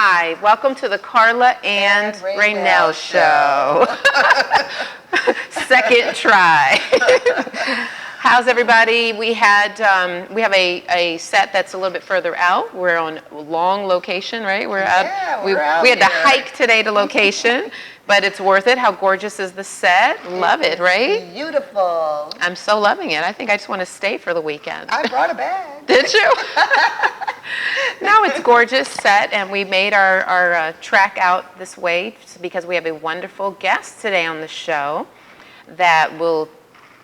Hi, welcome to the Karla and Rainelle show. Second try. How's everybody? We have a set that's a little bit further out. We're on long location, right? We're out. We had to hike today to location, but it's worth it. How gorgeous is the set? Love it, right? Beautiful. I'm so loving it. I think I just want to stay for the weekend. I brought a bag. Did you? No, it's gorgeous set, and we made our track out this way because we have a wonderful guest today on the show that will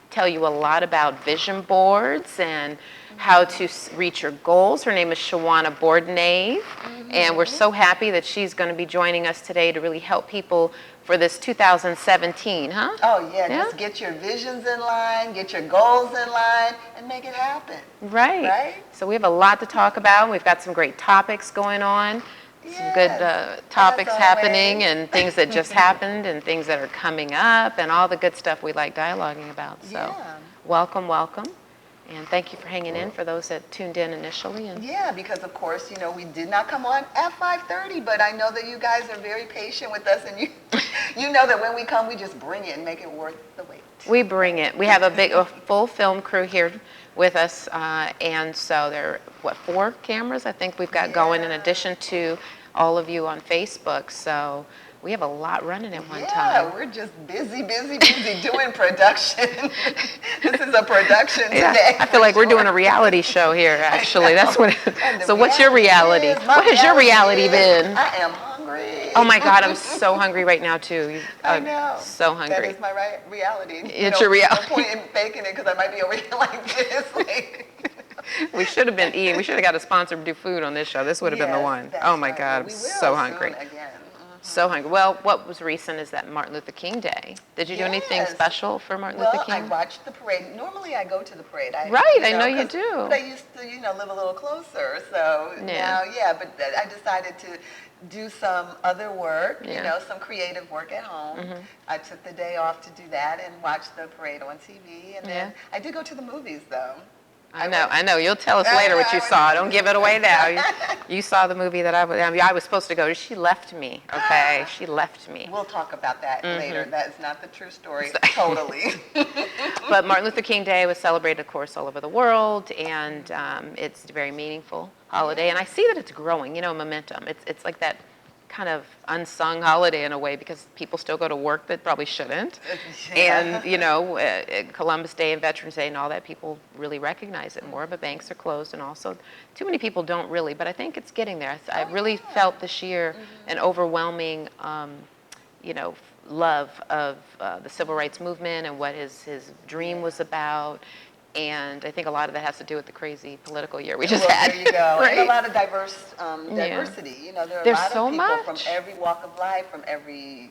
tell you a lot about vision boards and how to reach your goals. Her name is Shawannah Bordenave, and we're so happy that she's going to be joining us today to really help people for this 2017, huh? Oh, yeah, just get your visions in line, get your goals in line, and make it happen. Right. So we have a lot to talk about. We've got some great topics going on, some good topics happening, and things that just happened, and things that are coming up, and all the good stuff we like dialoguing about. So welcome. And thank you for hanging in for those that tuned in initially. And yeah, because of course, we did not come on at 5:30, but I know that you guys are very patient with us, and you know that when we come, we just bring it and make it worth the wait. We bring it. We have a full film crew here with us, and so there are, 4 cameras I think we've got going in addition to all of you on Facebook. So we have a lot running at one time. Yeah, we're just busy doing production. This is a production today. I feel like we're doing a reality show here, actually. That's what. So what's your reality? What has your reality been? I am hungry. Oh my God, I'm so hungry right now too. I know. So hungry. That is my reality. It's your reality. No point in faking it because I might be over here like this. We should have been eating. We should have got a sponsor to do food on this show. This would have been the one. Oh my God, I'm so hungry. So hungry. Well, what was recent is that Martin Luther King Day. Did you do anything special for Martin Luther King? Well, I watched the parade. Normally I go to the parade. I know you do. But I used to, live a little closer. So now, but I decided to do some other work, some creative work at home. I took the day off to do that and watch the parade on TV. And then I did go to the movies, though. I know. You'll tell us later what you saw. Don't give it away now. You saw the movie that I was supposed to go to. She left me, okay? She left me. We'll talk about that later. That is not the true story, totally. But Martin Luther King Day was celebrated, of course, all over the world, and it's a very meaningful holiday. And I see that it's growing, momentum. It's like that kind of unsung holiday in a way because people still go to work that probably shouldn't. And, Columbus Day and Veterans Day and all that, people really recognize it more, but banks are closed and also too many people don't really, but I think it's getting there. I really felt this year an overwhelming, love of the civil rights movement and what his dream was about. And I think a lot of that has to do with the crazy political year we just had. There you go. Right? And a lot of diversity. There are There's a lot so of people much. from every walk of life, from every,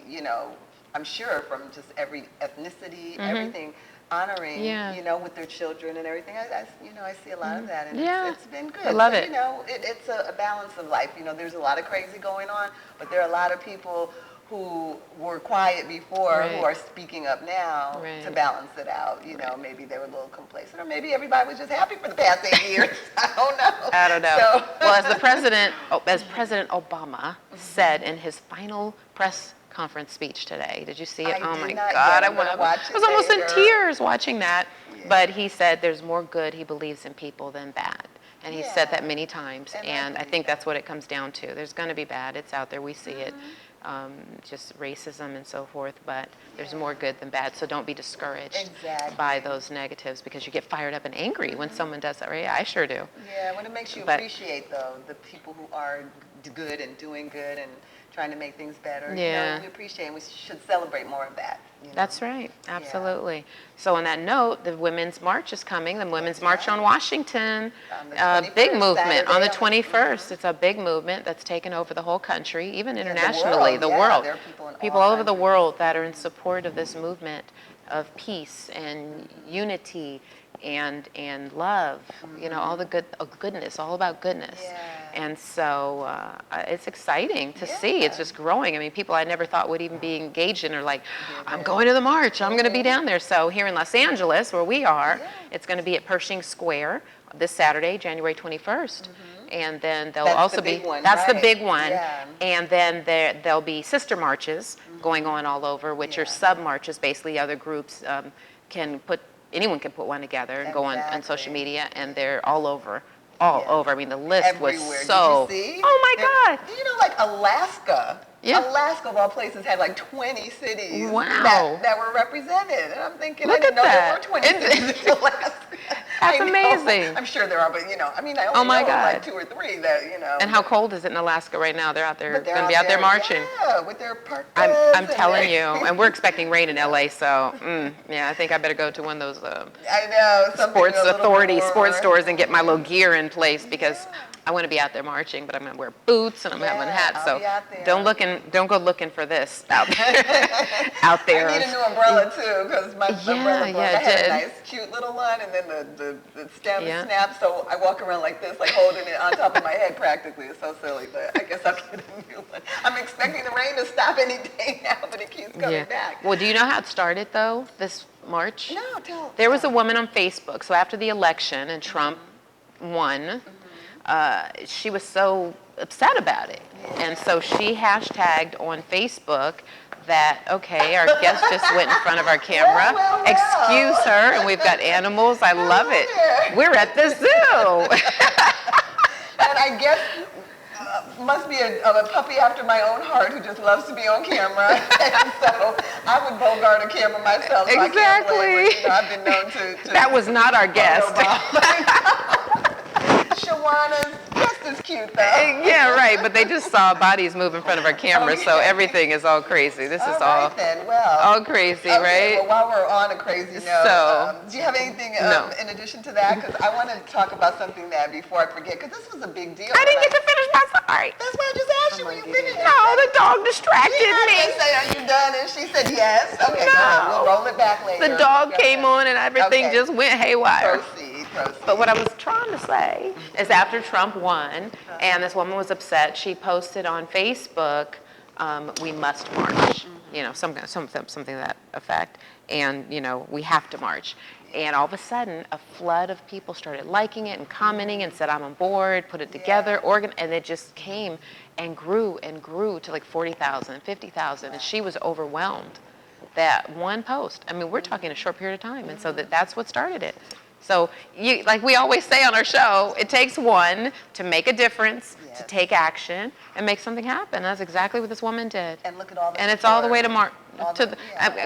I'm sure from just every ethnicity, everything, honoring, with their children and everything. I see a lot of that, and it's been good. I love it. It's a balance of life. There's a lot of crazy going on, but there are a lot of people who were quiet before, who are speaking up now to balance it out. Maybe they were a little complacent, or maybe everybody was just happy for the past 8 years. I don't know. So. Well, as President Obama said in his final press conference speech today, did you see it? Oh my God, I was almost in tears watching that. Yeah. But he said there's more good he believes in people than bad. And he said that many times, and I think that's what it comes down to. There's going to be bad. It's out there. We see it. Just racism and so forth, but there's more good than bad, so don't be discouraged by those negatives because you get fired up and angry when someone does that, right? I sure do. Yeah, when it makes you appreciate, though, the people who are good and doing good and trying to make things better. We appreciate and we should celebrate more of that. That's right. Absolutely. So on that note, the Women's March is coming. The Women's March on Washington, big movement on the 21st. It's a big movement that's taken over the whole country, even internationally, the world. There are people all over the world that are in support of this movement of peace and unity and love, all the goodness, all about goodness. And so it's exciting to see. It's just growing. I mean, people I never thought would even be engaged in are like, I'm going to the march. I'm going to be down there. So here in Los Angeles, where we are, it's going to be at Pershing Square this Saturday, January 21st. and then there'll That's also the be, big one, that's the right. big one. Yeah. And then there'll be sister marches going on all over, which are sub-marches. Basically, other groups anyone can put one together and go on social media, and they're all over. All over. I mean, the list everywhere. was so. Did you see? Oh my God! You know, like Alaska. Yeah. Alaska, of all places, had like 20 cities Wow. that were represented. And I'm thinking, Look I didn't at know that. there were 20 cities in Alaska. That's amazing. I'm sure there are, but I mean, I Oh only my know God. like 2 or 3 that, And how cold is it in Alaska right now? They're out there, But they're going to be out there marching. Yeah, with their parkas. I'm telling you, and we're expecting rain in LA, so yeah, I think I better go to one of those I know, sports authority more, sports stores and get my little gear in place because I want to be out there marching, but I'm going to wear boots and I'm going to have a hat. I'll be out there. Don't go looking for this out there. Out there. I need a new umbrella too because my umbrella broke. I had did. a nice, cute little one, and then the stem snapped. So I walk around like this, like holding it on top of my head practically. It's so silly, but I guess I'll get a new one. I'm expecting the rain to stop any day now, but it keeps coming back. Well, do you know how it started though? This march? No, There was a woman on Facebook. So after the election and Trump won. She was so upset about it. And so she hashtagged on Facebook that, okay, our guest just went in front of our camera. Well. Excuse her, and we've got animals. I love it. We're at the zoo. And I guess must be a puppy after my own heart who just loves to be on camera. And so I would bogart a camera myself. So Exactly. I can't blame her. I've been known to That was not our guest. Shawannah's just as cute though. Yeah, right. But they just saw bodies move in front of our camera, so everything is all crazy. This is all then. Well, all crazy, right? Well, while we're on a crazy note, do you have anything in addition to that? Because I want to talk about something that before I forget, because this was a big deal. I didn't get to finish my story. That's why I just asked you when you finished. No, the dog distracted me. I say, are you done? And she said yes. Okay, go ahead. We'll roll it back later. The dog came on and everything just went haywire. Proceed. But what I was trying to say is after Trump won and this woman was upset, she posted on Facebook, we must march, something to that effect. And, we have to march. And all of a sudden, a flood of people started liking it and commenting and said, I'm on board, put it together, and it just came and grew to like 40,000, 50,000. And she was overwhelmed. That one post. I mean, we're talking a short period of time. And so that's what started it. So, like we always say on our show, it takes one to make a difference, to take action, and make something happen. That's exactly what this woman did. And look at all the And it's all the way to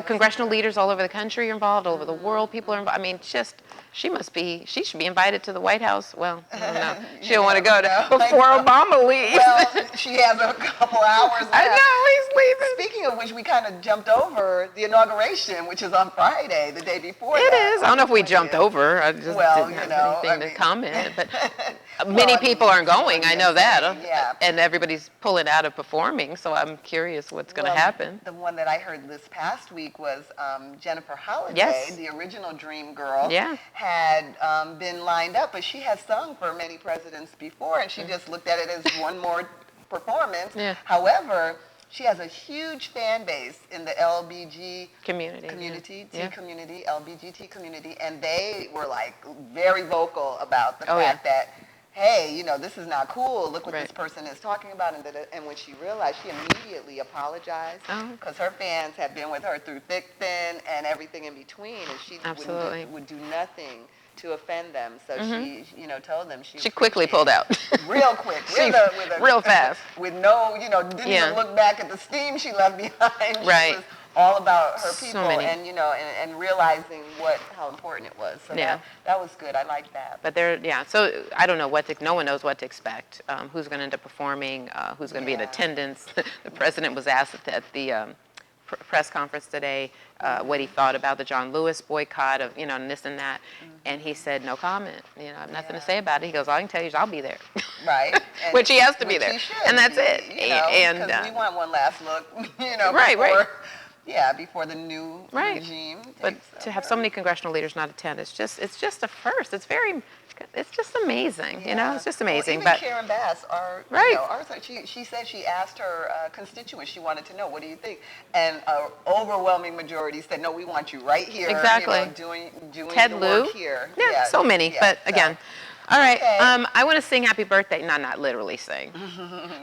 congressional leaders all over the country are involved, all over the world. People are involved. I mean, she should be invited to the White House. Well, I don't know. She don't want to go before Obama leaves. Well, she has a couple hours left. I know, he's leaving. Speaking of which, we kind of jumped over the inauguration, which is on Friday, the day before It is. I don't know if we jumped over. I just didn't have anything to comment. But many people aren't going. I know that. Yeah. And everybody's pulling out of performing, so I'm curious what's going to happen. The one that I heard this past week was Jennifer Holliday, the original Dream Girl, had been lined up, but she has sung for many presidents before, and she just looked at it as one more performance. However, she has a huge fan base in the LBG community, LBGT community, and they were like very vocal about the fact that, hey, this is not cool. Look what this person is talking about. And when she realized, she immediately apologized because her fans had been with her through thick, thin, and everything in between, and she would do nothing to offend them. So she, told them she quickly pulled out. Real quick. Real fast. With no, didn't even look back at the steam she left behind. She was all about her people and, and realizing how important it was. So that was good. I like that. But so I don't know no one knows what to expect. Who's going to end up performing, who's going to be in attendance. The president was asked at the press conference today what he thought about the John Lewis boycott of, and this and that. And he said, no comment. I have nothing to say about it. He goes, all I can tell you is I'll be there. Right. Which he has to be there. And that's it. Because we want one last look, before the new regime. But to have so many congressional leaders not attend, it's just a first. It's just amazing, it's just amazing. Well, even but Karen Bass, she said she asked her constituents, she wanted to know, what do you think? And an overwhelming majority said, no, we want you right here. Exactly. Doing Ted the Lieu. work here. Yeah, so many. But again, All right. Okay. I want to sing happy birthday. No, not literally sing.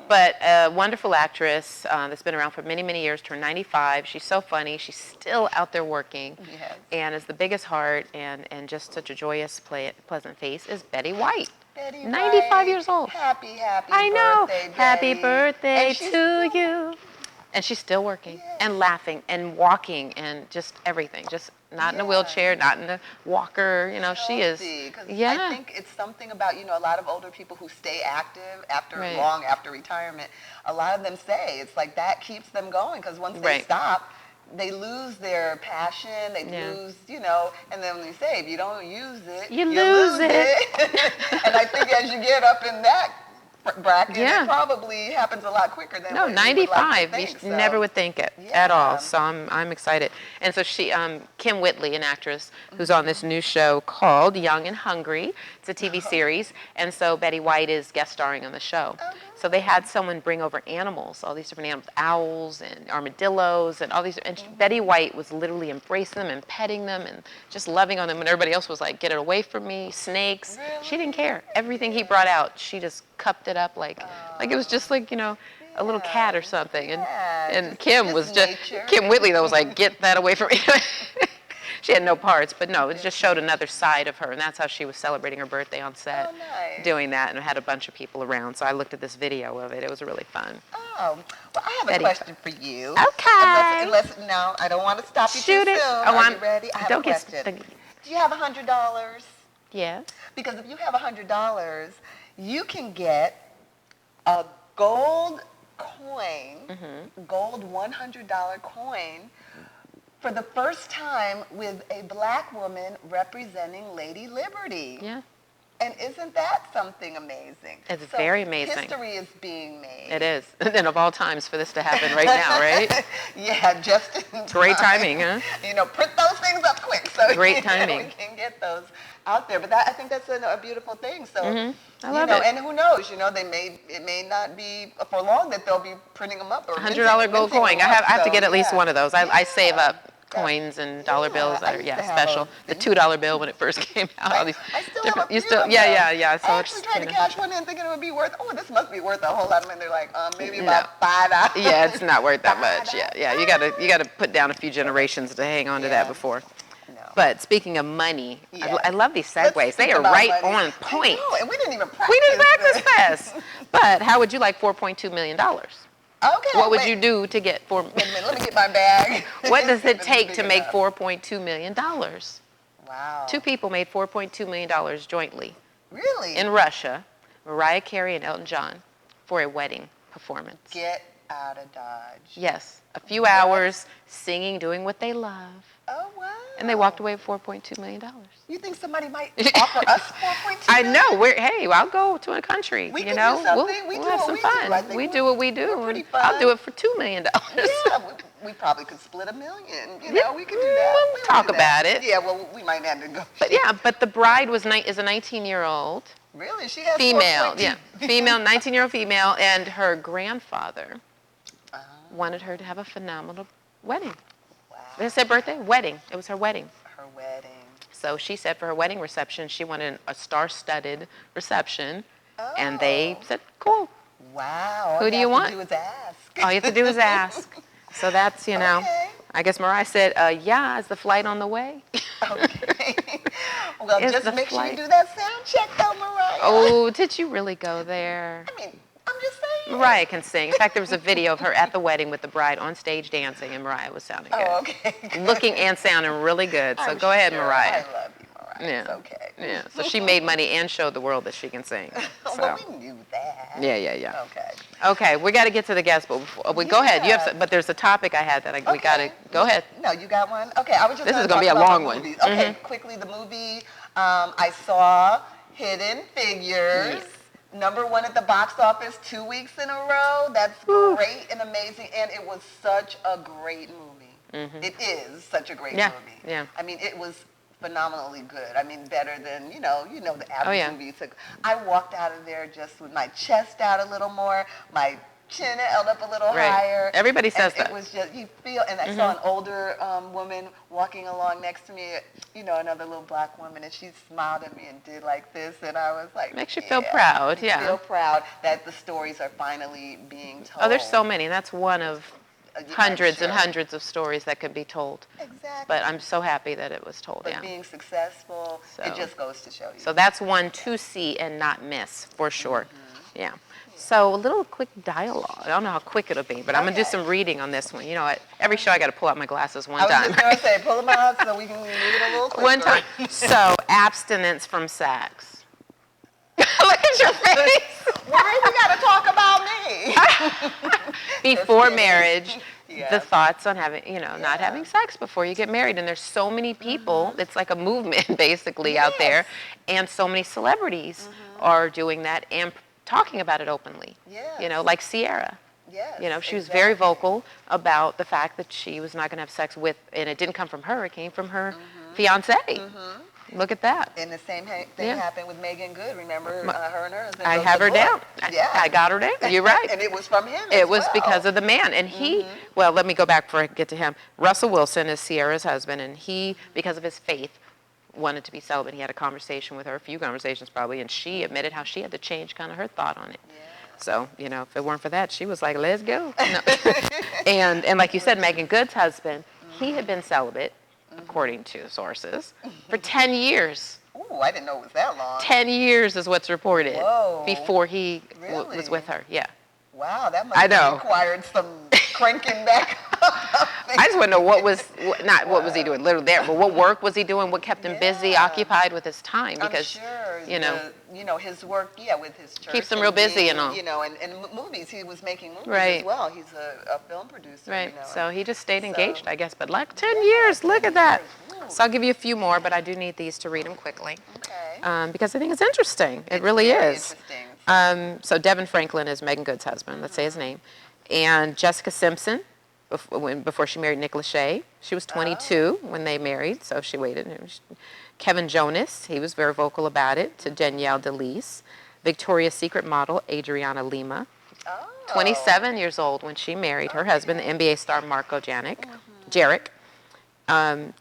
But a wonderful actress that's been around for many, many years, turned 95. She's so funny. She's still out there working. Yes. And is the biggest heart and just such a joyous, pleasant face is Betty White. Betty 95 White. years old. Happy I know. birthday, Happy Betty. birthday to you. And she's still working and laughing and walking and just everything. Just not in a wheelchair, not in a walker. You know, she is. Yeah. I think it's something about, a lot of older people who stay active long after retirement. A lot of them say it's like that keeps them going because once they stop, they lose their passion, they lose, and then when they say, if you don't use it, you lose it. And I think as you get up in that bracket, it probably happens a lot quicker than 95. You think, never would think it at all. So I'm excited. And so she, Kim Whitley, an actress who's on this new show called Young and Hungry. It's a TV series, and so Betty White is guest starring on the show. So they had someone bring over animals, all these different animals, owls and armadillos and all these. And Betty White was literally embracing them and petting them and just loving on them. And everybody else was like, "Get it away from me, snakes." Really? She didn't care. Everything he brought out, she just cupped it up like it was just like a little cat or something. And Kim was just Kim Whitley though was like, "Get that away from me." She had no parts, but no, it just showed another side of her, and that's how she was celebrating her birthday on set, doing that, and had a bunch of people around. So I looked at this video of it. It was really fun. Oh, well, I have a question for you. Okay. No, I don't want to stop you Shoot too it. soon. Are you ready? I have a question. Do you have $100? Yes. Because if you have $100, you can get a gold coin, gold $100 coin, for the first time with a black woman representing Lady Liberty. Yeah. And isn't that something amazing? It's very amazing. History is being made. It is. And of all times for this to happen right now, right? Yeah, just in time. Great timing, huh? Print those things up quick so great timing. we can get those out there. But I think that's a beautiful thing. So, I love it. And who knows? It may not be for long that they'll be printing them up. Or $100 gold coin. I have to get at least one of those. I save up coins and dollar bills that are special. The $2 bill when it first came out. All these I still have a few So I actually tried to cash one in thinking it would be worth. This must be worth a whole lot of money. They're like, maybe about $5. Yeah, it's not worth that much. Yeah. You gotta put down a few generations to hang on to that before. No. But speaking of money, I love these segues. They are right on point. I know, and we didn't even practice. We didn't practice fast. But how would you like $4.2 million? Okay. What would you do to get Wait a minute, let me get my bag. What does it take to make $4.2 million? Wow. 2 people made $4.2 million jointly. Really? In Russia, Mariah Carey and Elton John, for a wedding performance. Get out of Dodge. Yes. A few hours singing, doing what they love. Oh, wow. And they walked away with $4.2 million. You think somebody might offer us $4.2 I million? know. I'll go to a country. We do something. We'll have some fun. We do what we do. We're pretty fun. I'll do it for $2 million. Yeah, we probably could split $1 million. We could do that. We'll talk about it. Yeah, well, we might have to go. But the bride is a 19-year-old. Really? She has female. Yeah, female, 19-year-old female, and her grandfather wanted her to have a phenomenal wedding. Wow. Did I say birthday? Wedding. It was her wedding. Her wedding. So she said for her wedding reception, she wanted a star-studded reception, and they said, cool. Wow. Who do you want? All you have to do is ask. All you have to do is ask. So that's, Okay. I guess Mariah said, is the flight on the way? Okay. Well, Is just the make sure flight- you do that sound check though, Mariah. Oh, did you really go there? I mean, I'm just saying. Mariah can sing. In fact, there was a video of her at the wedding with the bride on stage dancing, and Mariah was sounding good. Oh, okay. Good. Looking and sounding really good. So go ahead, Mariah. I love you, Mariah. Yeah. It's okay. Yeah. So she made money and showed the world that she can sing. So. Well, we knew that. Yeah. Okay. Okay, we got to get to the guest, but go ahead. You have, but there's a topic I had that we got to go ahead. No, you got one. Okay, I was just. This is going to be a long one. Okay, quickly the movie. I saw Hidden Figures. Yes. #1 at the box office 2 weeks in a row. That's great and amazing, and it was such a great movie. It is such a great movie. Yeah. I mean, it was phenomenally good. I mean, better than the average movie. I walked out of there just with my chest out a little more, my chin held up a little higher. Everybody says that. It was just, you feel, and I saw an older woman walking along next to me, you know, another little black woman, and she smiled at me and did like this, and I was like, makes you feel proud, you feel proud that the stories are finally being told. Oh, there's so many, and that's one of hundreds and hundreds of stories that could be told. Exactly. But I'm so happy that it was told, But being successful, it just goes to show you. So that's one to see and not miss, for sure. Yeah. So a little quick dialogue. I don't know how quick it'll be, but I'm going to do some reading on this one. You know, every show I got to pull out my glasses one time. I was just going to say, pull them out so we can read it a little quicker. One time. So, abstinence from sex. Look at your face. Why we got to talk about me? Before marriage, the thoughts on having, you know, not having sex before you get married. And there's so many people, it's like a movement basically out there. And so many celebrities are doing that and talking about it openly. You know, like Sierra. You know, she was very vocal about the fact that she was not going to have sex with, and it didn't come from her, it came from her fiance. Look at that. And the same thing happened with Megan Good. Remember, her and her husband. I have her down. I got her down. You're right. And it was from him. It was because of the man. And he, well, let me go back before I get to him. Russell Wilson is Sierra's husband, and he, because of his faith, wanted to be celibate. He had a conversation with her, a few conversations probably, and she admitted how she had to change kind of her thought on it. So, you know, if it weren't for that, she was like, let's go. No. and like you said, Megan Good's husband, he had been celibate, according to sources, for 10 years. Ooh, I didn't know it was that long. 10 years is what's reported. Whoa. Before he was with her. Yeah. Wow, that must have required some cranking back up. I just want to know what was he doing literally there, but what work was he doing? What kept him busy, occupied with his time? Because I'm sure, you know, his work, with his church keeps him real busy and all. You know, and movies. He was making movies as well. He's a film producer. Right. You know, so he just stayed engaged, I guess. But like 10 years, look at that. So I'll give you a few more, but I do need these to read them quickly. Okay. Because I think it's interesting. It really is. Interesting. So Devin Franklin is Megan Good's husband. Let's say his name. And Jessica Simpson, before she married Nick Lachey. She was 22 when they married, so she waited. Kevin Jonas, he was very vocal about it, to Danielle DeLise. Victoria's Secret model, Adriana Lima. 27 years old when she married her husband, the NBA star Marco Jarek.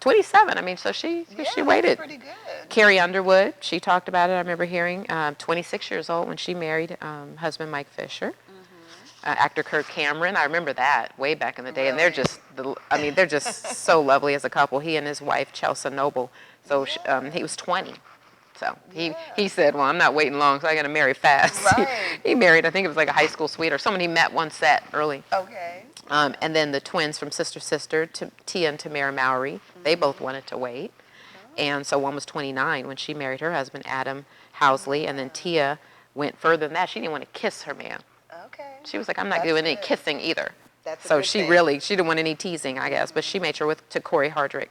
27, I mean, so she waited. Pretty good. Carrie Underwood, she talked about it, I remember hearing. 26 years old when she married husband Mike Fisher. Actor Kirk Cameron, I remember that way back in the day, and they're just, they're just so lovely as a couple. He and his wife Chelsea Noble. So he was 20. So he said, well, I'm not waiting long, so I got to marry fast. Right. He married, I think it was like a high school sweet or someone he met one set early. Okay. And then the twins from Sister, Tia and Tamara Mowry, they both wanted to wait. And so one was 29 when she married her husband, Adam Housley, and then Tia went further than that. She didn't want to kiss her man. Okay. She was like, I'm not doing any kissing either. That's a so good she thing. she didn't want any teasing, I guess, but she made sure to Corey Hardrick.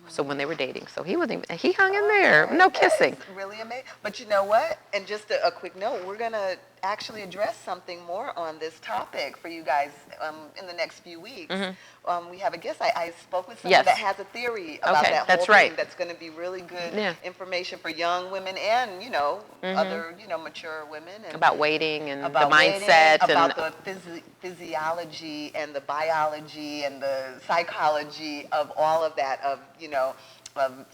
So when they were dating, so he hung in there, no kissing. That's really amazing. But you know what? And just a quick note, we're gonna actually address something more on this topic for you guys in the next few weeks. We have a guest. I spoke with someone that has a theory about that whole thing. That's going to be really good information for young women and other mature women and about waiting and about the mindset about the physiology and the biology and the psychology of all of that of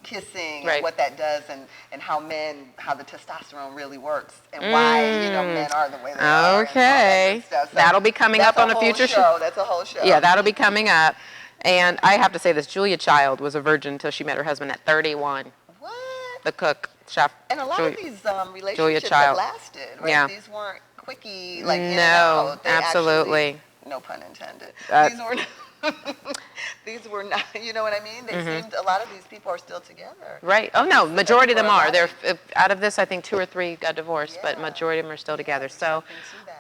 kissing and what that does and how the testosterone really works and why men are the way they are. Okay, so that'll be coming up on a future show. That's a whole show. Yeah, that'll be coming up. And I have to say this: Julia Child was a virgin until she met her husband at 31. What? The cook, chef. And a lot of these relationships have lasted, right? Yeah. These weren't quickie like no, absolutely. No pun intended. These were not, you know what I mean? They seemed, a lot of these people are still together. Right. Oh, no, majority of them are. They're, out of this, I think 2 or 3 got divorced, but majority of them are still together. So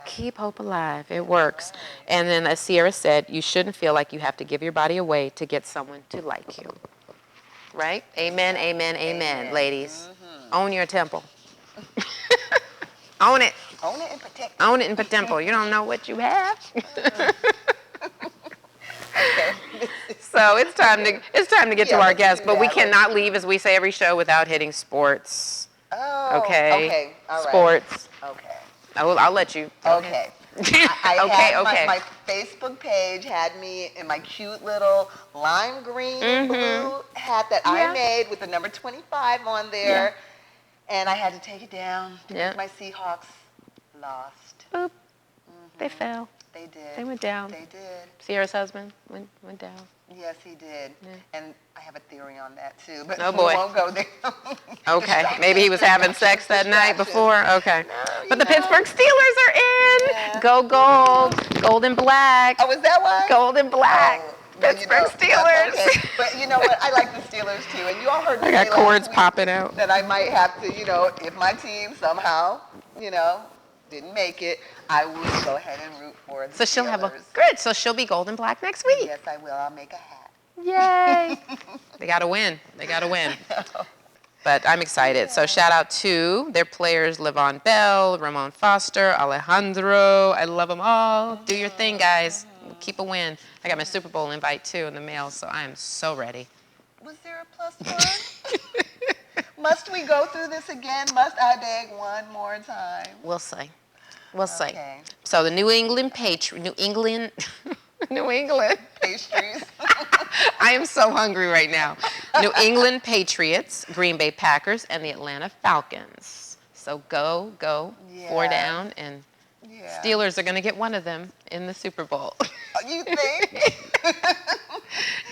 keep hope alive. It works. And then, as Sierra said, you shouldn't feel like you have to give your body away to get someone to like you. Right? Amen, amen, amen, ladies. Own your temple. Own it. Own it and protect it. Own it and temple. You don't know what you have. Okay. So it's time to get to our guests, but we cannot leave, as we say every show, without hitting sports. Oh. Okay. Okay. All right. Sports. Okay. I'll let you. Okay. I had my Facebook page had me in my cute little lime green and blue hat that I made with the number 25 on there. And I had to take it down because my Seahawks lost. Boop. They fell. They did. They went down. They did. Sierra's husband went down. Yes, he did. Yeah. And I have a theory on that too, but we won't go there. Okay. Maybe he was having sex that night before. Okay. No, but the Pittsburgh Steelers are in. Yeah. Go gold. Gold and black. Oh, is that why? Gold and black. Oh. Pittsburgh Steelers. Okay. But you know what? I like the Steelers too. And you all heard me I got cords popping out. That I might have to, if my team somehow, didn't make it, I will go ahead and root for the Steelers. So she'll have good. So she'll be gold and black next week. Yes, I will. I'll make a hat. Yay. They got to win. They got to win. But I'm excited. So shout out to their players, Levon Bell, Ramon Foster, Alejandro. I love them all. Do your thing, guys. Keep a win. I got my Super Bowl invite, too, in the mail, so I am so ready. Was there a plus one? Must we go through this again? Must I beg one more time? We'll see. We'll see. So the New England pastries. I am so hungry right now. New England Patriots, Green Bay Packers, and the Atlanta Falcons. So go, 4 down, and Steelers are going to get one of them in the Super Bowl. You think?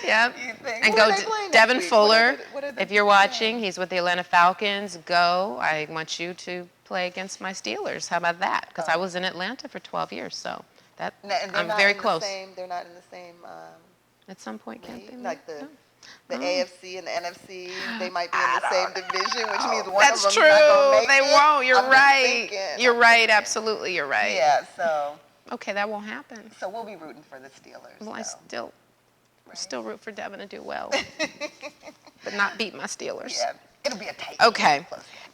Yeah. You think? And go Devin Fuller. If you're watching, he's with the Atlanta Falcons. Go. I want you to play against my Steelers. How about that? Because I was in Atlanta for 12 years, so I'm very close. They're not in the same. At some point, can't they? Like the AFC and the NFC, they might be in the same division, which means one of them's not going to make it. They won't. You're right. You're right. Absolutely, you're right. Yeah. So. Okay, that won't happen. So we'll be rooting for the Steelers. Well, I still root for Devin to do well, but not beat my Steelers. Yeah, it'll be a tight. Okay.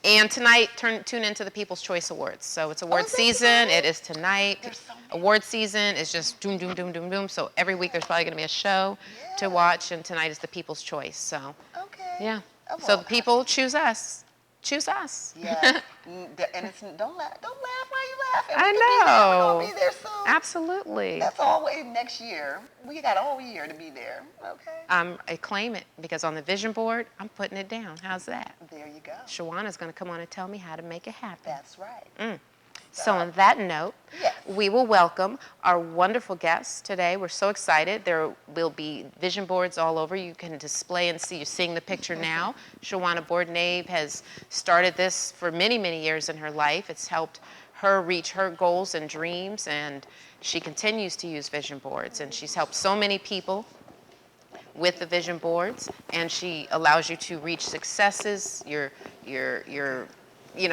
And tonight, tune into the People's Choice Awards. So it's award season. It is tonight. Award season is just doom, doom, doom, doom, doom. So every week there's probably going to be a show to watch, and tonight is the People's Choice. So yeah. So the people choose us. Choose us. Yeah. And don't laugh while you laughing. I know. We're going to be there soon. Absolutely. That's always next year. We got a whole year to be there. Okay. I claim it because on the vision board, I'm putting it down. How's that? There you go. Shawannah's going to come on and tell me how to make it happen. That's right. So on that note, we will welcome our wonderful guests today. We're so excited. There will be vision boards all over. You can display and see. You're seeing the picture now. Shawannah Bordenave has started this for many, many years in her life. It's helped her reach her goals and dreams, and she continues to use vision boards. And she's helped so many people with the vision boards, and she allows you to reach successes, your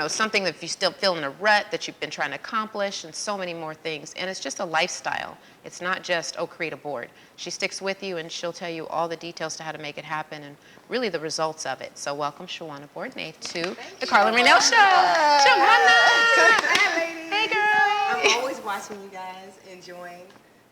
something that if you still feel in a rut that you've been trying to accomplish, and so many more things. And it's just a lifestyle. It's not just, create a board. She sticks with you, and she'll tell you all the details to how to make it happen and really the results of it. So welcome Shawannah Bordenave to the Karla and Rainelle Show. Shawannah! Hi, ladies. Hey, girl. I'm always watching you guys, enjoying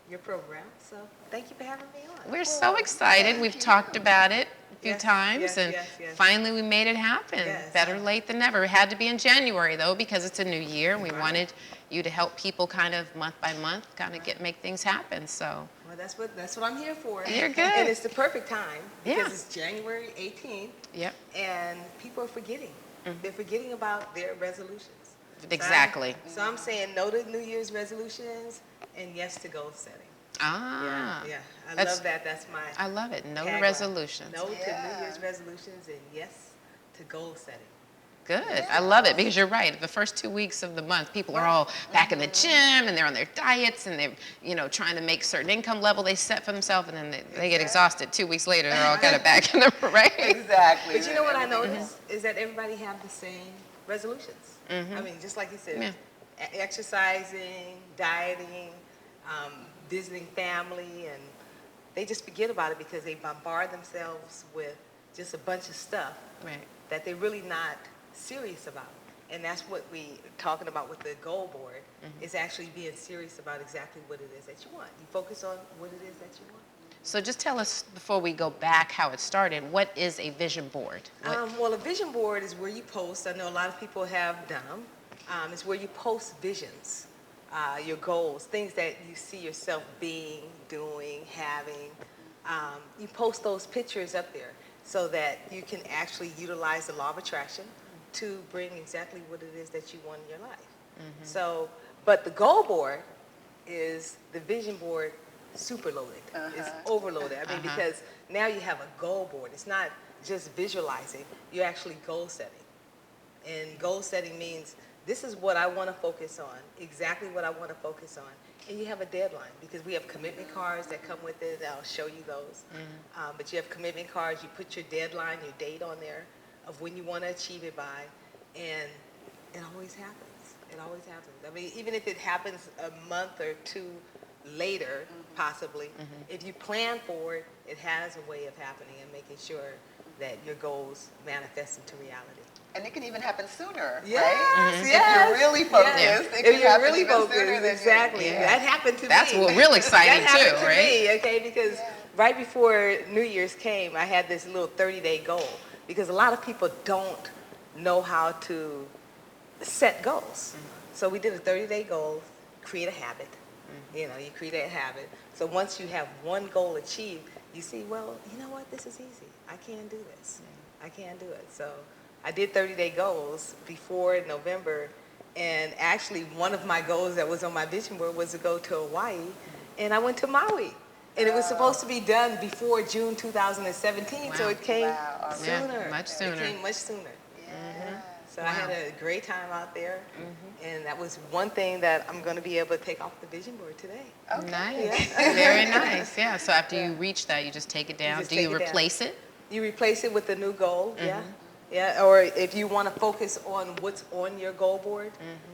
your program. So thank you for having me on. We're so excited. We've talked about it a few times, and finally we made it happen. Better late than never. It had to be in January, though, because it's a new year. We wanted you to help people kind of month by month kind of make things happen. So. Well, that's what I'm here for. You're good. And it's the perfect time because it's January 18th. Yep. And people are forgetting. They're forgetting about their resolutions. Exactly. So I'm saying no to New Year's resolutions and yes to goal setting. Yeah. I love that. That's my I love it. No tagline. Resolutions. No to New Year's resolutions and yes to goal setting. Good. I love it because you're right. The first 2 weeks of the month, people are all back in the gym and they're on their diets and they're, trying to make certain income level they set for themselves, and then they get exhausted. 2 weeks later, they're all kind of back in the right. Exactly. But you know what I noticed is that everybody have the same resolutions. I mean, just like you said, exercising, dieting, visiting family, and they just forget about it because they bombard themselves with just a bunch of stuff that they're really not serious about. And that's what we talking about with the goal board, is actually being serious about exactly what it is that you want. You focus on what it is that you want. So just tell us, before we go back, how it started. What is a vision board? Well, a vision board is where you post. I know a lot of people have done them. It's where you post visions your goals, things that you see yourself being, doing, having. You post those pictures up there so that you can actually utilize the law of attraction to bring exactly what it is that you want in your life. So, but the goal board is the vision board super loaded. It's overloaded. I mean, because now you have a goal board. It's not just visualizing, you're actually goal setting. And goal setting means this is what I want to focus on, exactly what I want to focus on. And you have a deadline because we have commitment cards that come with it. I'll show you those. But you have commitment cards, you put your deadline, your date on there of when you want to achieve it by, and it always happens. It always happens. I mean, even if it happens a month or two later, possibly, if you plan for it, it has a way of happening and making sure that your goals manifest into reality. And it can even happen sooner, Yes, right? yes. If you're really focused, Yes. it If can you're happen really even focused, sooner than exactly. Yeah. That happened to That's me. what real exciting that happened too, to right? me, okay, because right before New Year's came, I had this little 30-day goal because a lot of people don't know how to set goals. So we did a 30-day goal, create a habit. You know, you create a habit. So once you have one goal achieved, you see, well, you know what, this is easy. I can do this. I can do it. So I did 30-day goals before November, and actually one of my goals that was on my vision board was to go to Hawaii, and I went to Maui. And it was supposed to be done before June 2017, so Wow. it came Wow. sooner. Yeah, much sooner. It came much sooner. Yeah. So I had a great time out there, and that was one thing that I'm going to be able to take off the vision board today. Okay. Nice. Very nice. Yeah. So after you reach that, you just take it down. just Do you take it down. replace it? You replace it with a new goal, yeah. Or if you want to focus on what's on your goal board,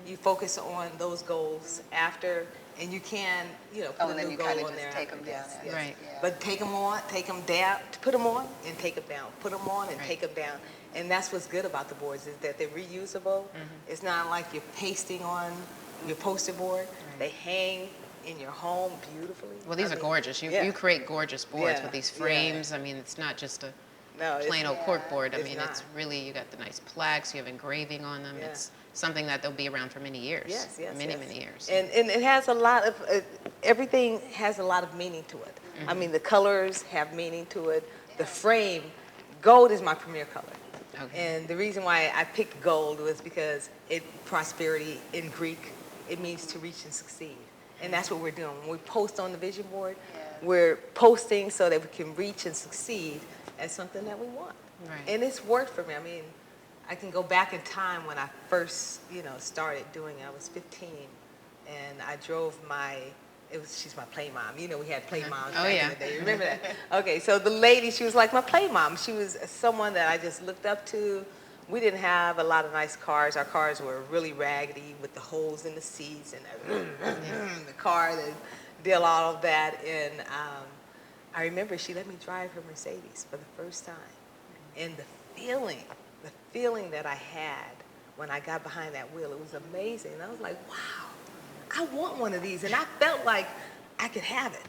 you focus on those goals after, and you can, you know, put and a then new you goal kinda on just there. take 'em down Yes, after. yes. Right. Yeah. But take them on, take them down, put them on and take them down. Put them on and Right. take them down. And that's what's good about the boards is that they're reusable. It's not like you're pasting on your poster board. They hang in your home beautifully. Well, these I are mean, gorgeous. You yeah. you create gorgeous boards Yeah, with these yeah. frames. I mean, it's not just a No, it's, plain old cork board. I It's mean, it's not. really, you got the nice plaques, you have engraving on them. Yeah. It's something that they'll be around for many years. Yes, yes, Many, yes. many years. And it has a lot of, everything has a lot of meaning to it. I mean, the colors have meaning to it. The frame, gold is my premier color. Okay. And the reason why I picked gold was because prosperity in Greek, it means to reach and succeed. And that's what we're doing. When we post on the vision board, we're posting so that we can reach and succeed at something that we want. Right. And it's worked for me. I mean, I can go back in time when I first, started doing it. I was 15, and I drove she's my play mom. You know, we had play moms Oh, back yeah. in the day. You remember that? Okay, so the lady, she was like my play mom. She was someone that I just looked up to. We didn't have a lot of nice cars. Our cars were really raggedy with the holes in the seats and the car that did all of that. And I remember she let me drive her Mercedes for the first time. And the feeling that I had when I got behind that wheel, it was amazing. And I was like, wow, I want one of these. And I felt like I could have it.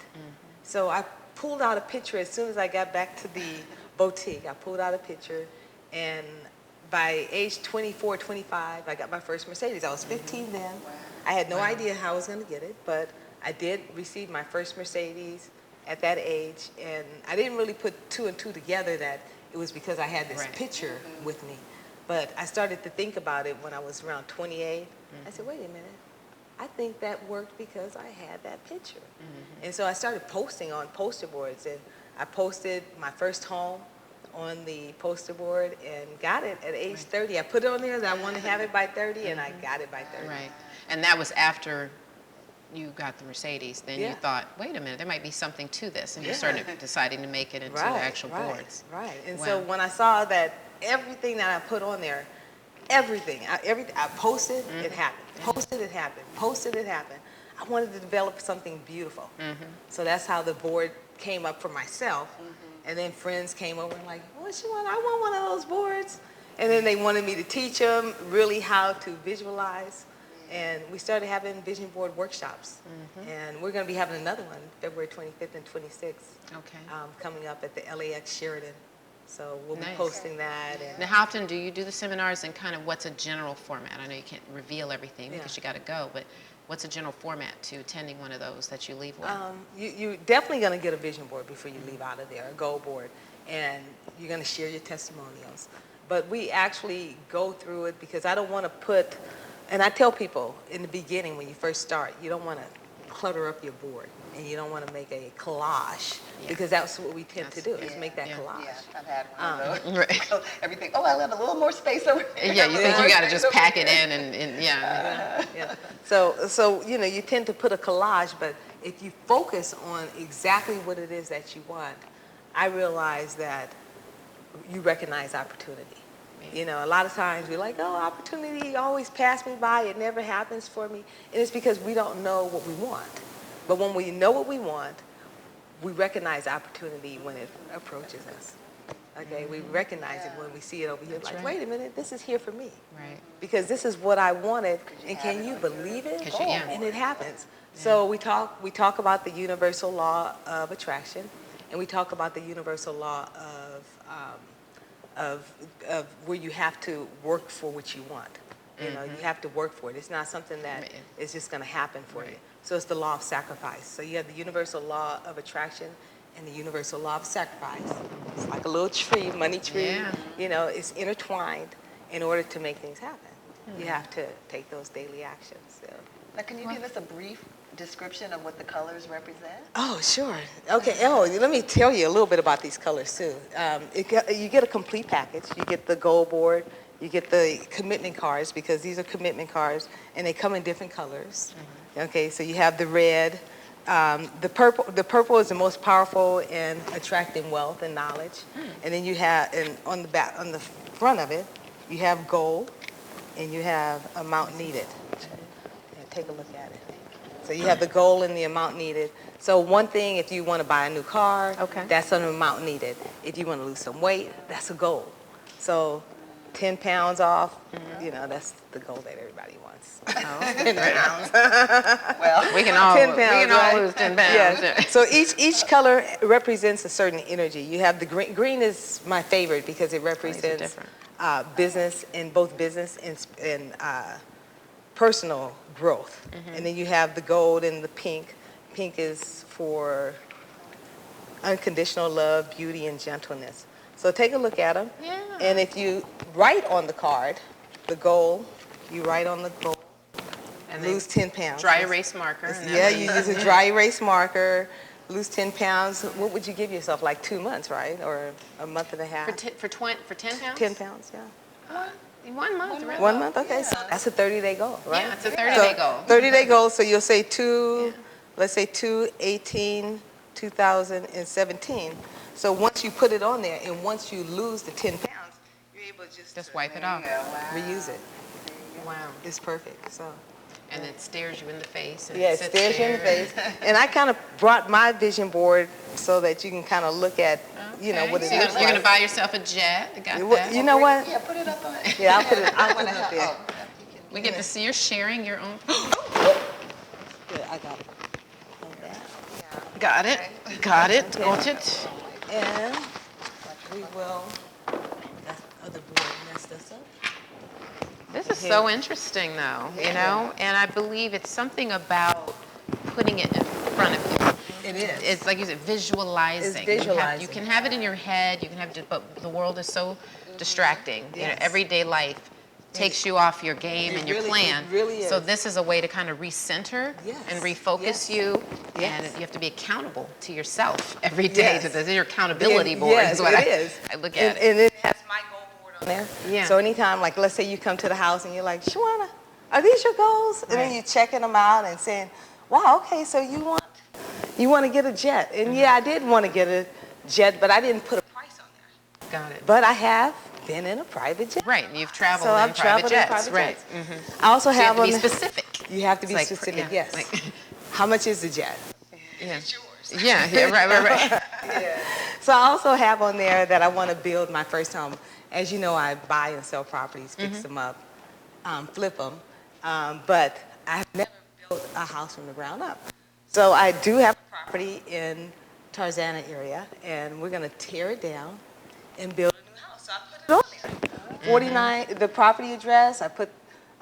So I pulled out a picture as soon as I got back to the boutique. I pulled out a picture, and by age 24, 25, I got my first Mercedes. I was 15 then. I had no idea how I was going to get it, but I did receive my first Mercedes at that age, and I didn't really put two and two together that it was because I had this picture with me. But I started to think about it when I was around 28. I said, wait a minute. I think that worked because I had that picture. And so I started posting on poster boards, and I posted my first home on the poster board and got it at age 30. I put it on there that I wanted to have it by 30, and I got it by 30. Right. And that was after you got the Mercedes. Then you Yeah. thought, wait a minute, there might be something to this. And you started deciding to make it into actual boards. Right. And Wow. so when I saw that everything that I put on there, everything I posted, it happened. Posted, it happened. Posted, it happened. I wanted to develop something beautiful. So that's how the board came up for myself. And then friends came over and like, what you want? I want one of those boards. And then they wanted me to teach them really how to visualize. And we started having vision board workshops. And we're going to be having another one February 25th and 26th Okay. coming up at the LAX Sheridan. So we'll be Nice. posting that. And Now, how often do you do the seminars, and kind of what's a general format? I know you can't reveal everything because Yeah. you got to go, but what's a general format to attending one of those that you leave with? You're definitely going to get a vision board before you leave out of there, a goal board, and you're going to share your testimonials. But we actually go through it because I don't want to put, and I tell people in the beginning when you first start, you don't want to clutter up your board and you don't want to make a collage because that's what we tend to do is make that collage. Yeah, I've had one of those. Right. Everything, I left a little more space over here. Yeah, you think you got to just pack it in and yeah. So, you tend to put a collage, but if you focus on exactly what it is that you want, I realize that you recognize opportunity. A lot of times we're like, oh, opportunity always pass me by. It never happens for me. And it's because we don't know what we want. But when we know what we want, we recognize opportunity when it approaches us. Okay, we recognize it when we see it over here. That's like, right. wait a minute, this is here for me. Right. Because this is what I wanted, and can you believe it? And it happens. So we talk about the universal law of attraction, and we talk about the universal law of where you have to work for what you want. You have to work for it. It's not something that is just going to happen for you. So it's the law of sacrifice. So you have the universal law of attraction and the universal law of sacrifice. It's like a little tree, money tree. Yeah. It's intertwined in order to make things happen. You have to take those daily actions. So. Now, can you give us a brief description of what the colors represent? Oh, sure. Okay. Let me tell you a little bit about these colors too. You get a complete package. You get the goal board. You get the commitment cards because these are commitment cards, and they come in different colors. Okay. So you have the red. The purple is the most powerful in attracting wealth and knowledge. And then you have, and on the front of it, you have gold, and you have amount needed. Take a look at it. So you have the goal and the amount needed. So one thing, if you want to buy a new car, that's an amount needed. If you want to lose some weight, that's a goal. So 10 pounds off, that's the goal that everybody wants. 10 pounds. Well, we can all 10 pounds, lose 10 pounds. Yeah. So each color represents a certain energy. You have the green. Green is my favorite because it represents business, in both business and personal growth. And then you have the gold and the pink. Pink is for unconditional love, beauty, and gentleness. So take a look at them. Yeah. And if you write on the card, the goal, you write on the goal, and lose 10 pounds. Dry erase marker. You use a dry erase marker, lose 10 pounds. What would you give yourself? Like 2 months, right? Or a month and a half? For 10 pounds? 10 pounds, yeah. 1 month, right? 1 month, okay. So that's a 30-day goal, right? Yeah, it's a 30-day goal. 30-day goal, so you'll say let's say 2/18/2017. So once you put it on there and once you lose the 10 pounds, you're able to just wipe it off. Reuse it. Wow. It's perfect, so. And it stares you in the face. And Yeah, it stares you in the face. And I kind of brought my vision board so that you can kind of look at, what it looks like. You're going to buy yourself a jet. I got that. You know what? Yeah, put it up on it. Yeah, I'll put it up there. We get to see you're sharing your own. Yeah, I got it. Like that. Got it. Got it. Got it. And we will, that other board messed us up. This is so interesting, though, and I believe it's something about putting it in front of you. It is. It's like you said, visualizing. It's visualizing. You can have it in your head, you can have it, but the world is so distracting. Yes. everyday life takes you off your game and your plan. It really is. So this is a way to kind of recenter and refocus you, and you have to be accountable to yourself every day. Yes. To this is your accountability board. Yes, is what it is. I look at it. And it has my goal board on there. Yeah. So anytime, like, let's say you come to the house and you're like, Shawannah, are these your goals? And then you're checking them out and saying, wow, okay, so you want to get a jet. And yeah, I did want to get a jet, but I didn't put a price on there. Got it. But I have been in a private jet. Right, and you've traveled So in I've traveled private in jets. private Right. jets. I also So you have have to be on specific. You have to be It's like, specific, yeah, yes. like- How much is the jet? Yeah. It's yours. Yeah, right. So I also have on there that I want to build my first home. As you know, I buy and sell properties, fix them up, flip them, but I've never built a house from the ground up. So I do have a property in Tarzana area, and we're going to tear it down and build a new house. So I put it on there. 49, the property address, I put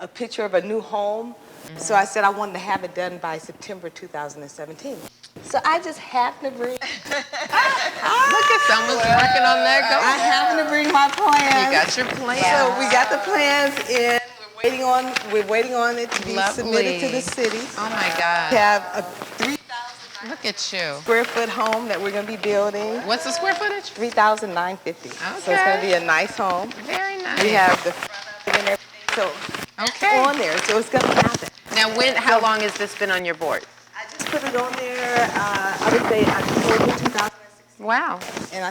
a picture of a new home So I said I wanted to have it done by September 2017. So I just happened to bring. Look at someone's working on their goal. I happened to bring my plans. You got your plans. So we got the plans in. We're waiting on it to be submitted to the city. Oh my God. We have a 3,000 Look at you. square foot home that we're going to be building. What's the square footage? 3,950. Okay. So it's going to be a nice home. Very nice. We have the front and everything. So okay. on there. So it's going to happen. Now, how long has this been on your board? I just put it on there, I would say October 2016. Wow. And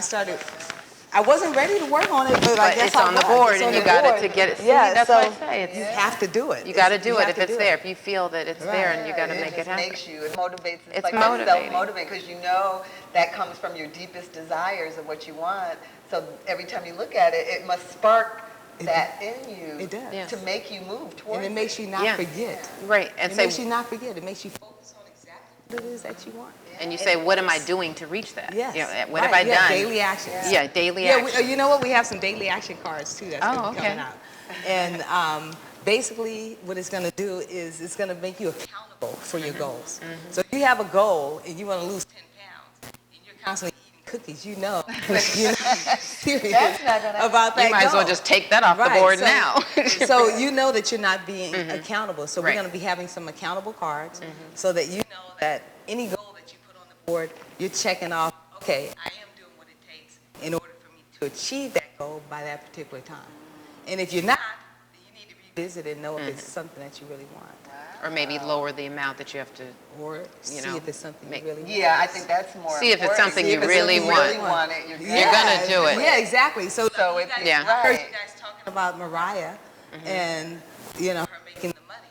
I wasn't ready to work on it, but I guess it's on the board and you got it to get it. See, that's what I say. You have to do it. You got to do it if it's there. If you feel that it's there and you got to make it happen. It motivates. It's like motivating. self-motivating because you know that comes from your deepest desires of what you want. So every time you look at it, it must spark that in you. It does. To make you move towards it. And it makes you not forget. Right. And it makes you not forget. It makes you focus on exactly what it is that you want. And you say, what am I doing to reach that? Yes. You know, what have I done? Daily actions. Yeah, daily actions. You know what? We have some daily action cards too that's going to be coming out. And basically what it's going to do is it's going to make you accountable for your goals. So if you have a goal and you want to lose 10 pounds and you're constantly eating cookies, you're not serious about that You might as well just take that off the board now. So you know that you're not being accountable. So we're going to be having some accountable cards so that you know that any goal that you put on the board, you're checking off, okay, I am doing what it takes in order for me to achieve that goal by that particular time. And if you're not, then you need to revisit it and know if it's something that you really want. Or maybe lower the amount that you have to, or see if it's something you really want. Yeah, I think that's more see if it's something you really want. You're going to do it. Yeah, exactly. So it's, I heard you guys talking about Mariah and, her making the money,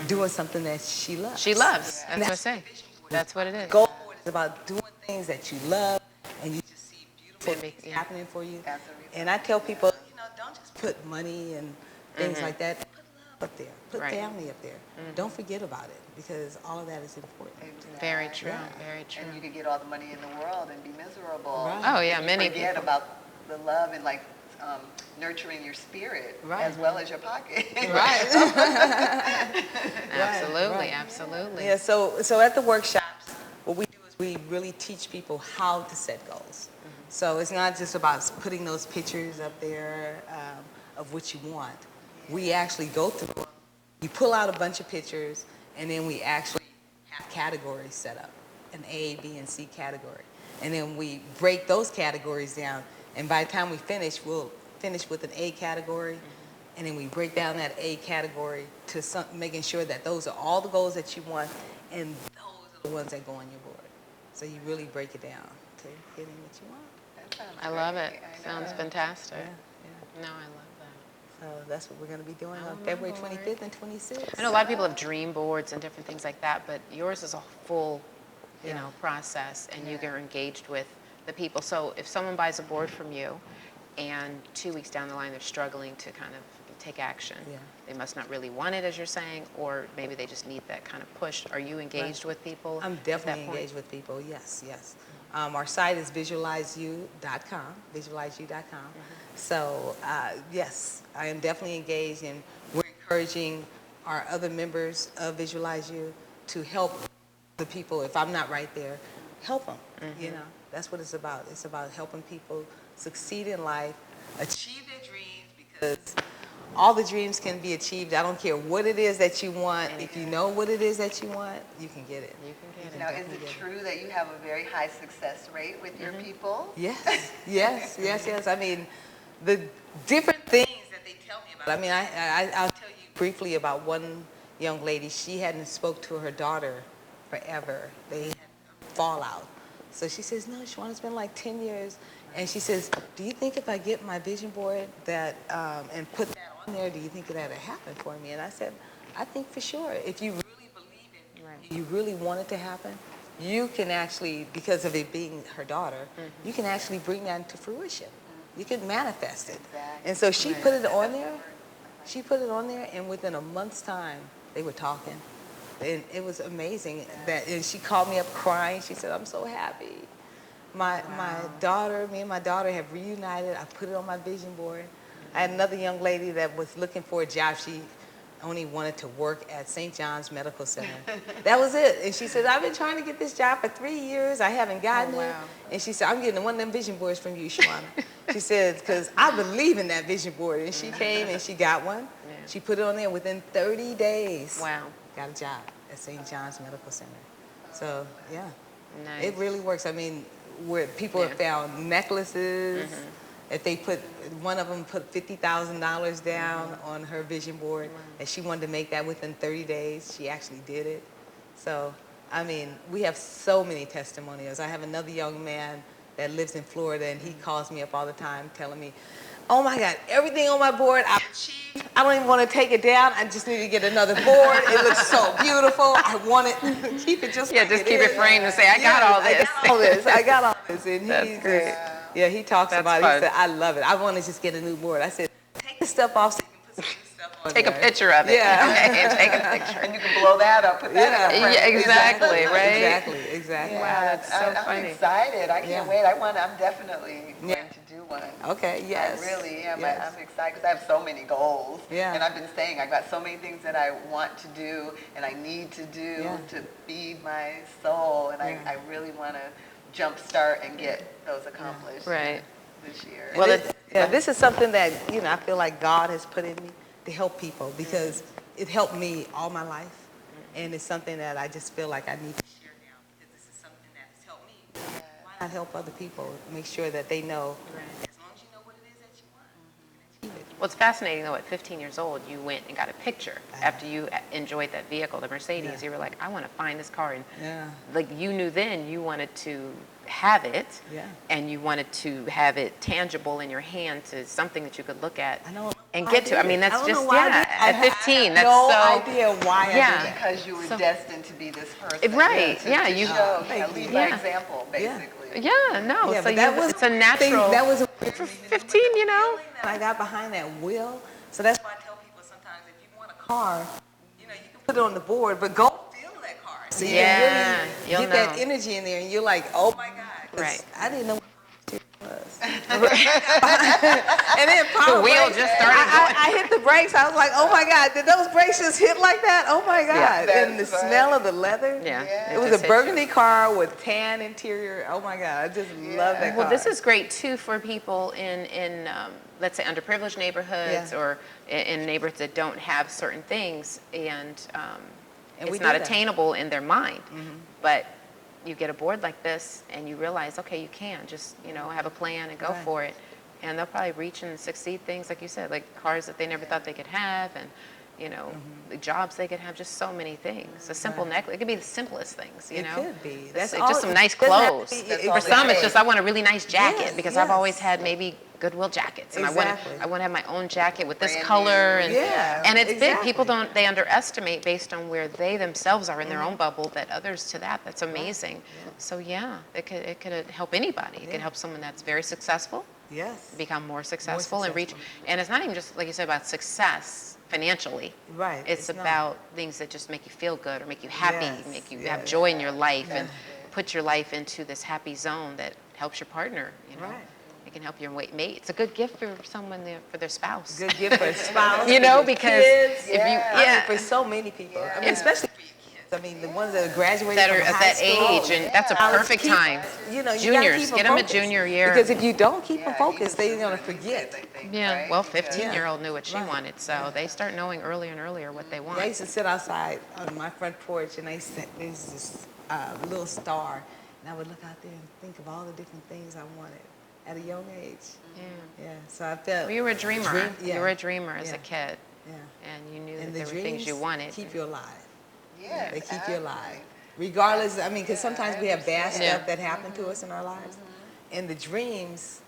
doing something that she loves. She loves. That's what I say. That's what it is. Goal board is about doing things that you love and you just see beautiful things happening for you. And I tell people, don't just put money and things like that. Put love up there. Put family up there. Don't forget about it because all of that is important. Very true. Very true. And you could get all the money in the world and be miserable. Right. Oh yeah, many forget people about the love and nurturing your spirit as well as your pocket. Right. Absolutely, absolutely. Yeah. So at the workshops, what we do is we really teach people how to set goals. So it's not just about putting those pictures up there of what you want. We actually go through them. You pull out a bunch of pictures, and then we actually have categories set up, an A, B, and C category. And then we break those categories down, and by the time we finish, we'll finish with an A category, and then we break down that A category to making sure that those are all the goals that you want, and those are the ones that go on your board. So you really break it down to getting what you want. I love it. Sounds fantastic. Yeah. No, I love that. So that's what we're going to be doing on February 25th and 26th. I know a lot of people have dream boards and different things like that, but yours is a full, process, and you are engaged with the people. So if someone buys a board from you, and 2 weeks down the line they're struggling to kind of take action, they must not really want it, as you're saying, or maybe they just need that kind of push. Are you engaged with people? I'm definitely engaged with people. Yes. Our site is visualizeyou.com, visualizeyou.com. So, yes, I am definitely engaged, and we're encouraging our other members of Visualize You to help the people. If I'm not right there, help them. That's what it's about. It's about helping people succeed in life, achieve their dreams, because all the dreams can be achieved. I don't care what it is that you want. If you know what it is that you want, you can get it. Now, is it true that you have a very high success rate with your people? Yes. I mean, the different things that they tell me about. I mean, I'll tell you briefly about one young lady. She hadn't spoke to her daughter forever. They had a fallout. So she says, no, Shawannah, it's been like 10 years. And she says, do you think if I get my vision board that and put that on there, do you think that'll happen for me? And I said, I think for sure. If you really believe it, you really want it to happen, you can actually, because of it being her daughter, you can actually bring that into fruition. You can manifest it. And so she put it on there. She put it on there, and within a month's time, they were talking. And it was amazing. And she called me up crying. She said, I'm so happy. My daughter, me and my daughter have reunited. I put it on my vision board. I had another young lady that was looking for a job. She only wanted to work at St. John's Medical Center. That was it. And she said, I've been trying to get this job for 3 years. I haven't gotten it. And she said, I'm getting one of them vision boards from you, Shawannah. She said, because I believe in that vision board. And she came and she got one. Yeah. She put it on there within 30 days. Wow. Got a job at St. John's Medical Center. So, yeah. Nice. It really works. I mean, where people have found necklaces, if they put, one of them put $50,000 down on her vision board, and she wanted to make that within 30 days. She actually did it. So, I mean, we have so many testimonials. I have another young man that lives in Florida, and he calls me up all the time telling me, oh my God, everything on my board I've achieved. I don't even want to take it down. I just need to get another board. It looks so beautiful. I want it. Keep it just like just keep it framed and say, I got all this. I got all this. And That's he's great. just, yeah, he talks That's about it. fun. He said, I love it. I want to just get a new board. I said, take the stuff off so you can put some new stuff on Take a there. picture of it. Yeah. Okay, and take a picture. And you can blow that up, put that in a frame. Yeah, exactly, right? Exactly. Wow, that's so I'm funny. excited. I can't Yeah. wait. I'm definitely going to do one. Okay, yes. I really am. Yes. I'm excited because I have so many goals. Yeah. And I've been saying I've got so many things that I want to do and I need to do Yeah. to feed my soul. And Yeah. I really want to jumpstart and get those accomplished Right. this year. Well, This is something that, I feel like God has put in me to help people because it helped me all my life. And it's something that I just feel like I need to share now because this is something that has helped me. Why not help other people? Make sure that they know, as long as you know what it is that you want, you can achieve it. Well, it's fascinating, though, at 15 years old, you went and got a picture after you enjoyed that vehicle, the Mercedes. Yeah. You were like, I want to find this car. And Yeah. like you knew then you wanted to have it, Yeah. and you wanted to have it tangible in your hand to something that you could look at I know and why get I to. I did mean, it. that's I don't just, know why I did it. at 15, that's no so. idea why I Yeah. did it. Because you were So- destined to be this person. Right, To yeah, you- show, Thank lead you. by Yeah. example, Yeah. basically. Yeah, no, Yeah, so but that you, was it's a natural. That was for 15, you know? And I got behind that wheel. So that's why I tell people sometimes if you want a car, you can put it on the board, but go feel that car. So you Yeah, can really you'll get that know. energy in there and you're like, oh my God. 'Cause Right. I didn't know what it was. And then power The wheel brakes, just started I hit the brakes. I was like, oh my God, did those brakes just hit like that? Oh my God. Yeah. And the That's right. smell of the leather. Yeah. It was a just hit you. burgundy car with tan interior. Oh my God, I just love that car. Well, this is great too for people in let's say underprivileged neighborhoods Yeah. or in neighborhoods that don't have certain things, and And we it's not do that. attainable in their mind. But you get a board like this, and you realize, okay, you can just have a plan and go Right. for it, and they'll probably reach and succeed things like you said, like cars that they never thought they could have, and the jobs they could have, just so many things. A simple necklace, it could be the simplest things, It could be. That's all- just some nice it doesn't have to clothes. be- That's it- all For some, it's takes. just I want a really nice jacket Yes, because I've yes. always had maybe Goodwill jackets, and Exactly. I want to have my own jacket with this Brand color, new. and Yeah, and it's big. exactly. People they underestimate based on where they themselves are in their own bubble. That others to that, that's amazing. So yeah, it could help anybody. It could help someone that's very successful Yes. become more successful and reach. And it's not even just like you said about success financially. Right. It's not. about things that just make you feel good or make you happy, Yes, make you yeah, have joy in your life, and put your life into this happy zone that helps your partner. Right. It can help your mate. It's a good gift for someone for their spouse. Good gift for a spouse. You for know, your because kids. if you I mean, for so many people. I mean, Yeah. especially for your kids. I mean, the ones that are graduating that are from at high that school. age, and that's a College, perfect keep- time. You gotta Juniors, keep get them a focused. junior year. Because if you don't keep them Yeah, focused, he they're was gonna doing forget. kids, I think, Yeah, right? well, Because- 15-year-old knew what she Right. wanted, so they start knowing earlier and earlier what they want. I used to sit outside on my front porch, and there's this little star, and I would look out there and think of all the different things I wanted at a young age. Yeah. Yeah, so I felt. Well, you were a dreamer. yeah. You were a dreamer as a Yeah. kid, Yeah. and you knew And that the there were dreams things you wanted. keep you alive. Yes, They keep you alive. absolutely. Regardless, I mean, because sometimes I we have bad understand. stuff that happen to us in our lives, and the dreams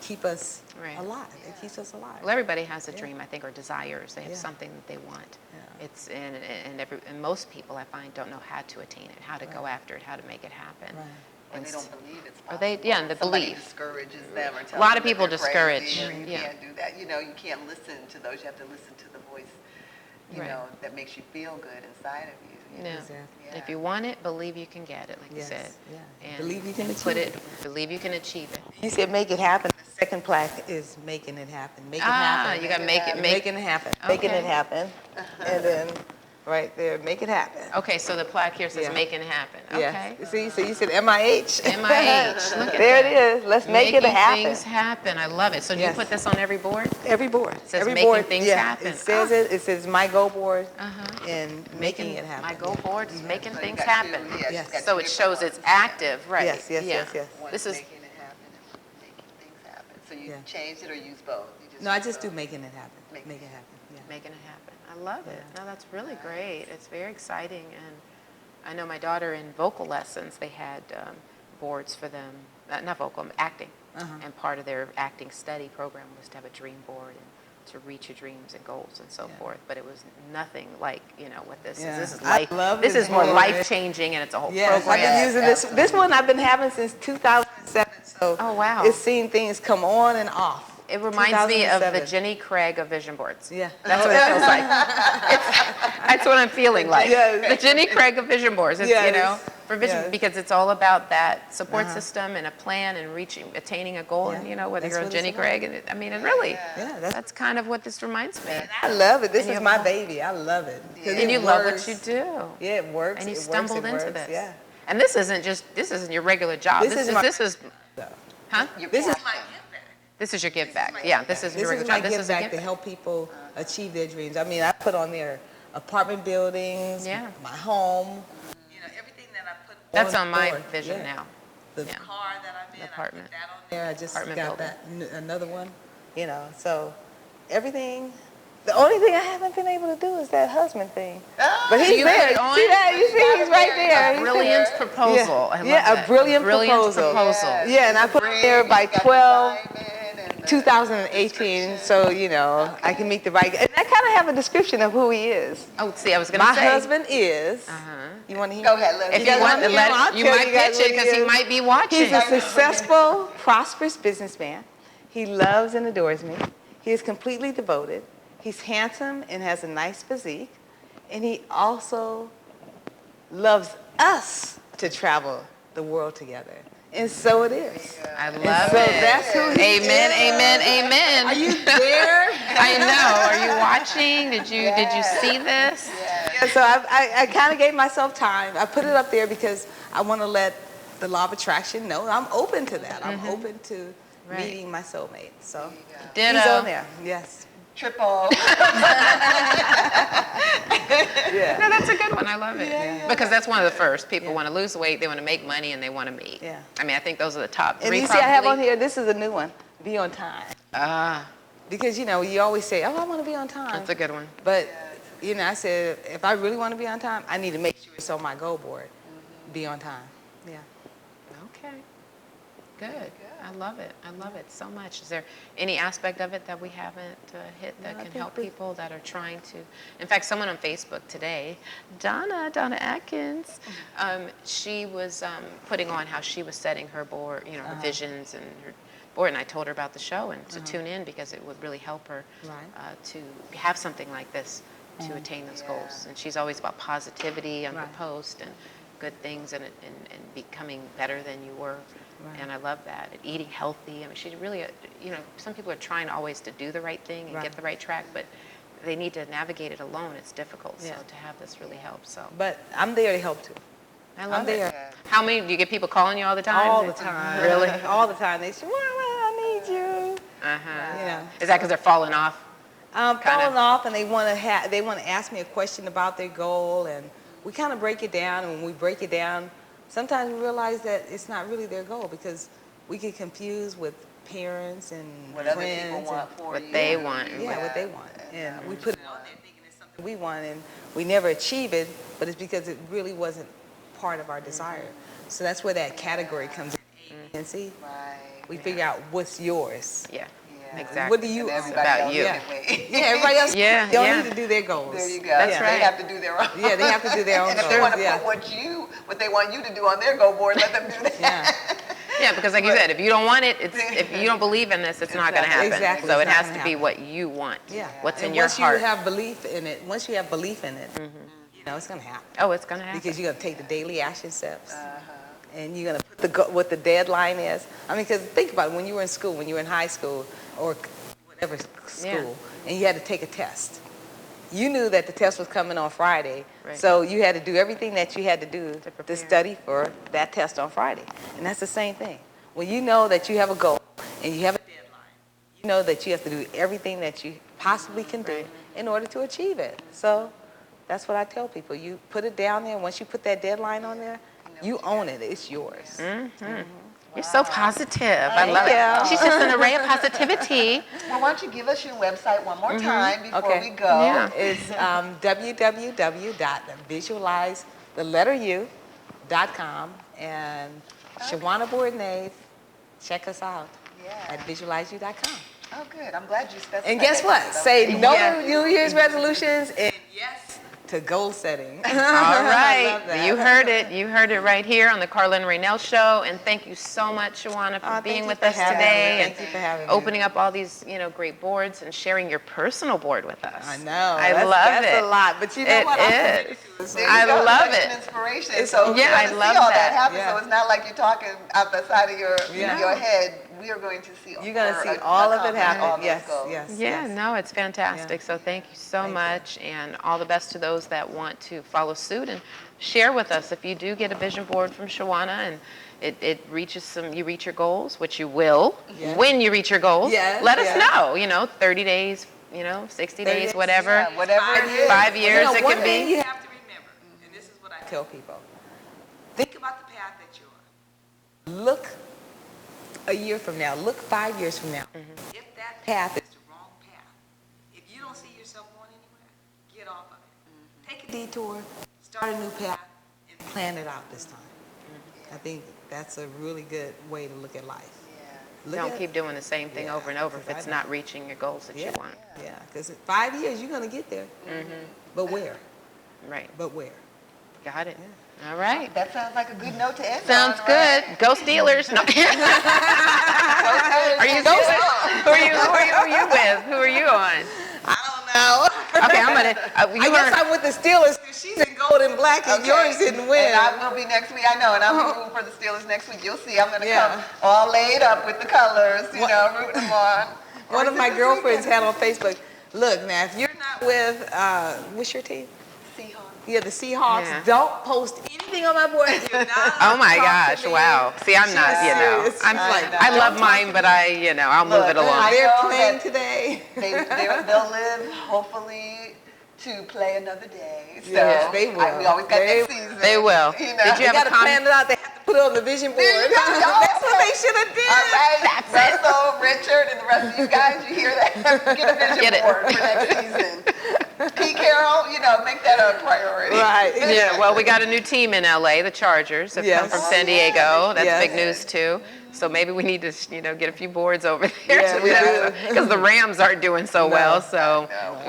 keep us Right. alive. It keeps us alive. Well, everybody has a Yeah. dream, I think, or desires. They have Yeah. something that they want. Yeah. It's and most people I find don't know how to attain it, how to go after it, how to make it happen. Right. Or And they don't believe it's or possible. they- yeah, and the Somebody belief. discourages them or tells lot them of that people they're discourage, crazy, or you yeah. can't do that. You can't listen to those. You have to listen to the voice, Right. that makes you feel good inside of you. Yeah. Exactly. If you want it, believe you can get it, like you Yes, said. yeah. And Believe you can put achieve it. Believe you can achieve it. You said make it happen. The second plaque is making it happen. Make it happen. You got to make it, Making it happen. Making it happen. And then right there, make it happen. Okay, so the plaque here says Yeah. making it happen. Yes. Okay. See, so you said MIH. MIH. Look at There that. it is. Let's make it happen. Making things happen. I love it. So do you Yes. put this on every board? Every board. It says Every making board, things yeah, happen. It says it. It says my go board and making it happen. My go board is making So you things got happen. two- yeah, she's Yes. got So two it different shows ones. it's active, right? Yes, yes, Yeah. yes, yes. One's This is making it happen and one's making things happen. So you Yeah. changed it or use both? You No, I use just do both? making it happen. Make Make it it happen. Yeah. making it happen. I love it. No, that's really great. It's very exciting. And I know my daughter in vocal lessons, they had boards for them, not vocal, acting. And part of their acting study program was to have a dream board and to reach your dreams and goals and so forth. But it was nothing like, what this is. Yeah. This is I life. love This this is more board. life-changing, and it's a whole Yes, program. I've been using this. This one I've been having since 2007. So Oh, wow. it's seen things come on and off. It reminds me of the 2007. Jenny Craig of vision boards. Yeah. That's what it feels like. That's what I'm feeling like. Yes. The Jenny Craig of vision boards. It's, Yes. for vision, Yes. because it's all about that support system and a plan and attaining a goal. Yeah. And whether That's you're a what Jenny it's about. Craig, and it really, Yeah, that's kind of what this reminds me. I love it. This And you is have my a- baby. I love it. 'Cause And it you love works. what you do. Yeah, it works. And you It works, stumbled it into works. this. Yeah. And this isn't your regular job. This is my- This is, huh? This is This is your give back. Yeah, this isn't This your is regular my job. This give is a back give to back. help people achieve their dreams. I mean, I put on there apartment buildings, Yeah. my home, everything that I put That's on the my board. vision Yeah. now. The Yeah. car that I'm in, Apartment. I put that on there. I just Apartment got building. that, another one, so everything. The only thing I haven't been able to do is that husband thing. But he's you there. have it You on? see that? You see he's right there. A brilliant proposal. I love Yeah, that. a brilliant proposal. proposal. Yeah, and I put it there by 2018, so I can meet the right guy. And I kind of have a description of who he is. Oh, see, I was going to My say. husband is. You want to hear? Go ahead, let If you want to I'll you tell might guys pitch it what because he is. might be watching. He's a successful, prosperous businessman. He loves and adores me. He is completely devoted. He's handsome and has a nice physique. And he also loves us to travel the world together. And so it is. I And love so it. that's who he Amen, is. amen, amen. Are you there? I know. Are you watching? Did you see this? Yeah, so I kind of gave myself time. I put it up there because I want to let the law of attraction know I'm open to that. I'm open to Right. meeting my soulmate. So Ditto. he's on there. Yes. Triple. Yeah. No, that's a good one. I love it. Yeah. Because that's one of the first. People Yeah. want to lose weight, they want to make money, and they want to meet. Yeah. I mean, I think those are the top And three. you see, I have on here. This is a new one. Be on time. Ah, Because you always say, "Oh, I want to be on time." that's a good one. But I said, if I really want to be on time, I need to make sure it's on my goal board. Be on time. Yeah. Okay. Good. I love it. I love it so much. Is there any aspect of it that we haven't hit that No, I can think help we- people that are trying to? In fact, someone on Facebook today, Donna Atkins, she was putting on how she was setting her board, her visions and her board, and I told her about the show and to tune in because it would really help her Right. to have something like this to attain those goals. And she's always about positivity on her Right. post and good things and becoming better than you were. Right. And I love that. And eating healthy. I mean, she really, some people are trying always to do the right thing and Right. get the right track, but they need to navigate it alone. It's difficult. Yeah. So to have this really helps. So But I'm there to help too. I love there. it. How many, do you get people calling you all the time? All the time. Really? All the time. They say, "Well, I need you." Uh-huh. Is that because they're falling off? Kinda. Falling off, and they want to ask me a question about their goal, and we kind of break it down. And when we break it down, sometimes we realize that it's not really their goal because we get confused with parents and What other friends people and want for What you. they want. what they want, and we put it on there thinking it's something we want, and we never achieve it, but it's because it really wasn't part of our desire. So that's where that category comes in. And see, Right. we figure out what's yours. Yeah. Yeah. Exactly. What do you? And It's everybody about else you. can wait. Yeah, everybody else. Yeah, They don't yeah. need to do their goals. There you go. That's They right. have to do their own. Yeah, they have to do their own And if goals. they want to yeah. put what they want you to do on their goal board, let them do that. Yeah. Yeah, because like you said, if you don't want it, if you don't believe in this, it's not going to happen. Exactly. So It's it not has gonna to be happen. what you want. Yeah. What's And in your once heart. you have belief in it, it's going to happen. Oh, it's going to happen. Because you're going to take the daily action steps. And you're going to put what the deadline is? I mean, because think about it, when you were in school, when you were in high school or whatever school, and you had to take a test. You knew that the test was coming on Friday, so you had to do everything that you had to do to study for that test on Friday. And that's the same thing. When you know that you have a goal and you have a deadline, you know that you have to do everything that you possibly can do in order to achieve it. So that's what I tell people. You put it down there. Once you put that deadline on there, you own it. It's yours. You're so positive. I love it. She's just an array of positivity. Well, why don't you give us your website one more time before we go? Yeah. It's www.visualizeu.com, and Shawannah Bordenave, to us out at visualizeu.com. Oh, good. I'm glad you specified. And guess what? Say no to New Year's resolutions and yes to goal setting. All right. You heard it. You heard it right here on the Karla and Rainelle Show. And thank you so much, Shawannah, for being with us today. Thank you for having me. Opening up all these, great boards and sharing your personal board with us. I know. I love it. That's a lot. But you know what? It is. I love it. Inspiration. So yeah, I love all that. Happen. So it's not like you're talking out the side of your head. We are going to see. You're going to see all of it happen. Yes. Yeah, no, it's fantastic. So thank you so much, and all the best to those that want to follow suit and share with us. If you do get a vision board from Shawannah and it reaches you reach your goals, which you will when you reach your goals. Let us know. 30 days, 60 days, whatever. Yeah, whatever it is. 5 years, it one can thing be. You have to remember, and this is what I tell people: think about the path that you're on. Look a year from now. Look 5 years from now. If that path is the wrong path, if you don't see yourself going anywhere, get off of it. Take a detour, start a new path, and plan it out this time. I think that's a really good way to look at life. Don't keep doing the same thing over and over if it's not reaching your goals that you want. Yeah, because in 5 years you're going to get there. But where? Right. But where? Got it. All right. That sounds like a good note to end Sounds on. good. Go Steelers. No. Are you going? Who are you with? Who are you on? I don't know. Okay, I'm gonna. I guess I'm with the Steelers because she's in gold and black and yours didn't win. And I will be next week. I know, and I'm rooting for the Steelers next week. You'll see. I'm gonna come all laid up with the colors, rooting them on. One of my girlfriends had on Facebook, look, now, if you're not with, what's your team? Seahawks. Yeah, the Seahawks. Don't post anything on my board. Oh my gosh! Wow. See, I'm not. I love mine, but I'll move it along. They're playing today. They'll live, hopefully, to play another day. So yes, they will. We always got that season. They will. Did you have a comment? Plan it out. They have to put it on the vision board. That's what they should have did. All right, Russell, Richard, and the rest of you guys, you hear that? Get a vision board for next season. Pete Carroll, make that a priority. Right. Yeah. Well, we got a new team in LA, the Chargers, have come from San Diego. That's big news too. So maybe we need to, get a few boards over there because the Rams aren't doing so well. So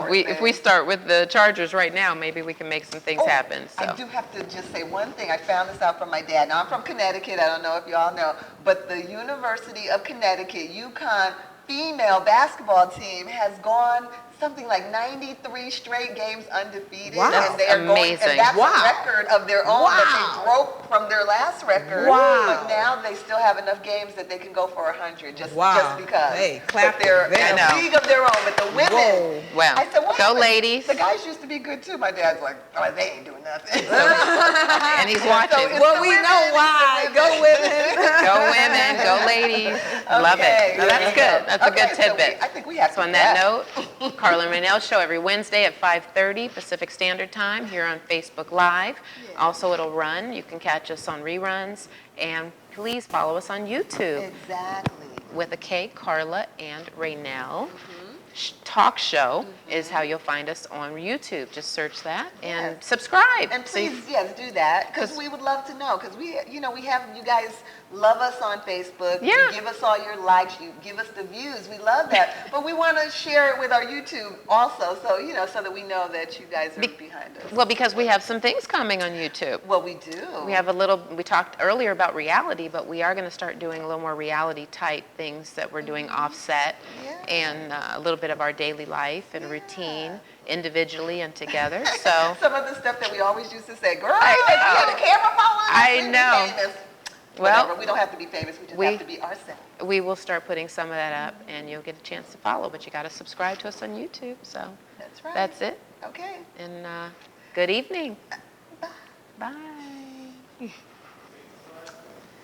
if we start with the Chargers right now, maybe we can make some things happen. So. I do have to just say one thing. I found this out from my dad. Now I'm from Connecticut. I don't know if you all know, but the University of Connecticut UConn female basketball team has gone something like 93 straight games undefeated. Wow. And they are amazing. And that's a record of their own that they broke from their last record. But now they still have enough games that they can go for 100 just because. Hey, clap. They're in a league of their own. But the women, wow. I said, go ladies. The guys used to be good too. My dad's like, they ain't doing nothing. And he's watching. Well, we know why. Go women. Go women. Go ladies. Love it. So that's good. That's a good tidbit. I think we have to. So on that note, Karla and Rainelle Show every Wednesday at 5:30 Pacific Standard Time here on Facebook Live. Also, it'll run. You can catch us on reruns. And please follow us on YouTube. Exactly. With a K, Karla and Rainelle. Talk show is how you'll find us on YouTube. Just search that and subscribe. And please, do that because we would love to know because we have you guys love us on Facebook. Yeah. You give us all your likes. You give us the views. We love that. But we want to share it with our YouTube also, so so that we know that you guys are behind us. Well, because we have some things coming on YouTube. Well, we do. We have we talked earlier about reality, but we are going to start doing a little more reality type things that we're doing offset and a little bit of our daily life and routine individually and together. So some of the stuff that we always used to say, girl, you had a camera following us. I know. Well, whatever. We don't have to be famous. We just have to be ourselves. We will start putting some of that up, and you'll get a chance to follow. But you got to subscribe to us on YouTube. So that's right. That's it. Okay. And good evening. Bye. Bye.